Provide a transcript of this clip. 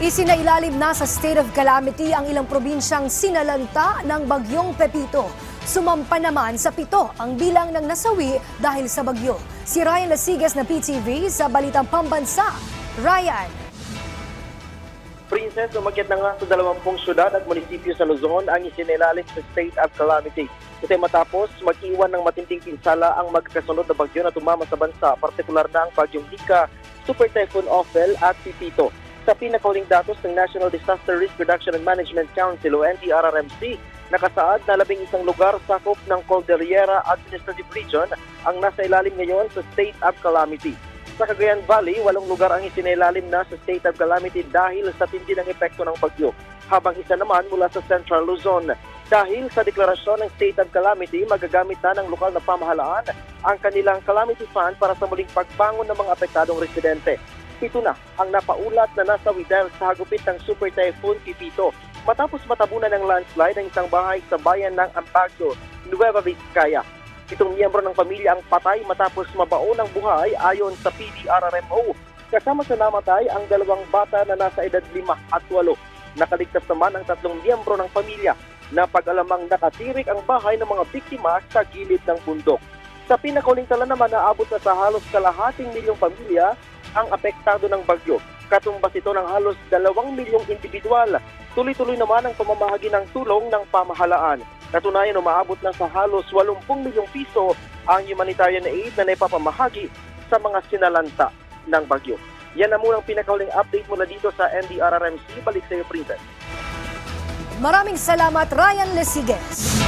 Isinailalim na sa state of calamity ang ilang probinsyang sinalanta ng bagyong Pepito. Sumampa naman sa 7 ang bilang ng nasawi dahil sa bagyo. Si Ryan Lasigas na PTV sa Balitang Pambansa. Ryan. Princess, umakyat na nga sa 20 syudad at munisipyo sa Luzon ang isinailalim sa state of calamity. Ito ay matapos mag-iwan ng matinding pinsala ang magkasunod na bagyo na tumama sa bansa, partikular na ang bagyong Ika, Super Typhoon Ophel at Pepito. Sa pinakahuling datos ng National Disaster Risk Reduction and Management Council o NDRRMC, nakasaad na 11 lugar sakop ng Cordillera Administrative Region ang nasa ilalim ngayon sa state of calamity. Sa Cagayan Valley, 8 lugar ang isinailalim na sa state of calamity dahil sa tindi ng epekto ng bagyo, habang isa naman mula sa Central Luzon. Dahil sa deklarasyon ng state of calamity, magagamit na ng lokal na pamahalaan ang kanilang calamity fund para sa muling pagbangon ng mga apektadong residente. 7 na ang napaulat na nasawi dahil sa hagupit ng Super Typhoon Pepito matapos matabunan ng landslide ang isang bahay sa bayan ng Ampagdo, Nueva Vizcaya. 7 miyembro ng pamilya ang patay matapos mabaon ng buhay ayon sa PDRRMO. Kasama sa namatay ang 2 bata na nasa edad 5 at 8. Nakaligtas naman ang 3 miyembro ng pamilya na pag-alamang nakatirik ang bahay ng mga biktima sa gilid ng bundok. Sa pinakahuling tala naman, naabot na sa halos 250,000 pamilya ang apektado ng bagyo. Katumbas ito ng halos 2 milyong individual. Tuloy-tuloy naman ang pamamahagi ng tulong ng pamahalaan. Katunayan, umaabot na sa halos 80 milyong piso ang humanitarian aid na naipapamahagi sa mga sinalanta ng bagyo. Yan ang munang pinakahuling update mula dito sa NDRRMC. Balik sa iyo, Princess. Maraming salamat, Ryan Lasigas.